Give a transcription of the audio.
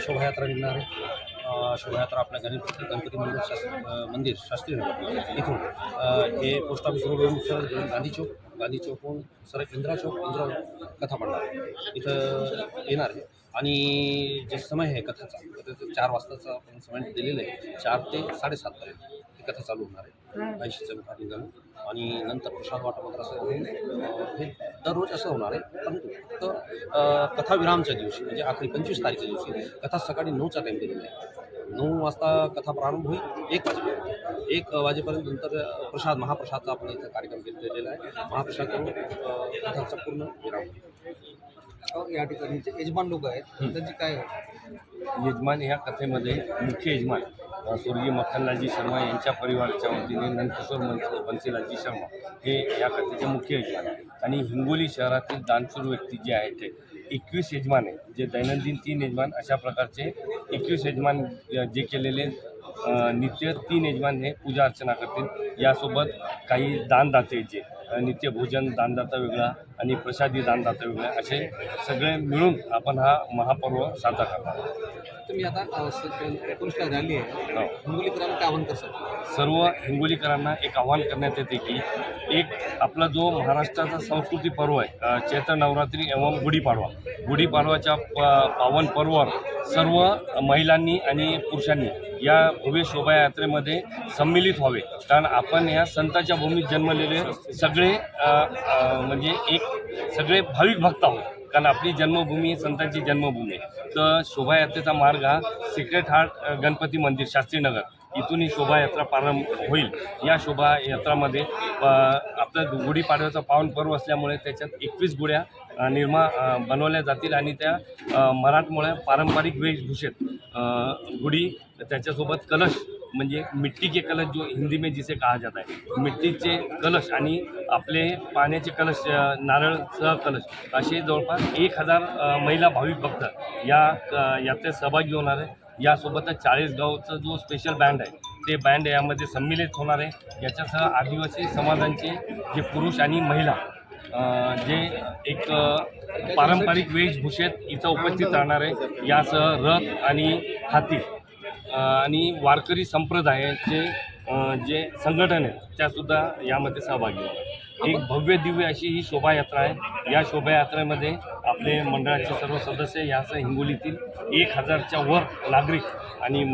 शोभायात्रा निघणार आहे. शोभायात्रा आपल्या गणपती मंदिर शास्त्रीनगर इथून हे पोस्ट ऑफिस रोडवरून सरळ घेऊन गांधी चौकहून सरळ इंदिरा चौक कथा मंडळ इथं येणार आहे. आणि जे समय आहे कथेचा 4 वाजताचा आपण समय दिलेलं आहे. 4 ते 7:30 पर्यंत ही कथा चालू होणार आहे. ऐंशीचं उद्घाटन झालं आणि नंतर प्रसाद वाटप असं होऊन हे दररोज असं होणार आहे. परंतु फक्त कथाविरामच्या दिवशी म्हणजे आखरी 25 तारखेच्या दिवशी कथा सकाळी 9चा टाईम दिलेला आहे. 9 वाजता कथा प्रारंभ होईल 1 वाजेपर्यंत. 1 वाजेपर्यंत नंतर महाप्रसादचा आपण इथं कार्यक्रम केलेला आहे. महाप्रसाद करून कथाचा पूर्ण विराम होईल. या ठिकाणी जे यजमान लोक आहेत त्यांची काय यजमान ह्या कथेमध्ये मुख्य यजमान स्वर्गीय मक्खनलालजी शर्मा यांच्या परिवाराच्या वतीने नंदकिशोर बन्सीलालजी शर्मा हे या कथेचे मुख्य यजमान आहेत. आणि हिंगोली शहरातील दानशूर व्यक्ती जे आहेत ते 21 यजमान आहे. जे दैनंदिन 3 यजमान अशा प्रकारचे 21 यजमान जे केलेले नित्य 3 यजमान हे पूजा अर्चना करतील. यासोबत काही दानदाते जे नित्य भोजन दानदाता वेगळा आणि प्रसादी दानदाता वेगळा असे सगळे मिळून आपण हा महापर्व साजरा करणार. तुम्ही आता 19ला रॅली आहे हिंगोलीकरांना काय आव्हान करतात? सर्व हिंगोलीकरांना एक आव्हान करण्यात येते की एक आपला जो महाराष्ट्राचा संस्कृती पर्व आहे चैत्र नवरात्री एवं गुढीपाडवाच्या पावन पर्वावर सर्व महिलांनी आणि पुरुषांनी या भव्य शोभायात्रेमध्ये सम्मिलित व्हावे. कारण आपण या संतांच्या भूमीत जन्मलेले सगळे म्हणजे सगळे भाविक भक्त आहोत. कारण आपली जन्मभूमी ही संतांची जन्मभूमी आहे. तर शोभायात्रेचा मार्ग हा सिक्रेट हार्ट गणपती मंदिर शास्त्रीनगर इथून ही शोभायात्रा प्रारंभ होईल. या शोभायात्रामध्ये आपलं गुढीपाडव्याचा पावन पर्व असल्यामुळे त्याच्यात 21 गुढ्या बनवल्या जातील आणि त्या मराठमोळ्या पारंपरिक वेशभूषेत गुढी त्याच्यासोबत कलश म्हणजे मिट्टी के कलश जो हिंदी में जिसे कहा जाता है मिट्टीचे कलश आणि आपले पाण्याचे कलश नारळसह कलश असे जवळपास 1000 महिला भाविक भक्त या यात्रेत सहभागी होणार आहे. यासोबतच 40 गावचा जो स्पेशल बँड आहे ते बँड यामध्ये सम्मिलित होणार आहे. याच्यासह आदिवासी समाजांचे जे पुरुष आणि महिला जे एक पारंपरिक वेशभूषेत इथं उपस्थित राहणार आहे. यासह रथ आणि हाती आणि वारकरी संप्रदायाचे जे संघटन आहे त्यासुद्धा यामध्ये सहभागी होणार. एक भव्य दिव्य अशी ही शोभायात्रा आहे. या शोभायात्रेमध्ये आपले मंडळाचे सर्व सदस्य यासह हिंगोलीतील 1000च्या वर नागरिक आणि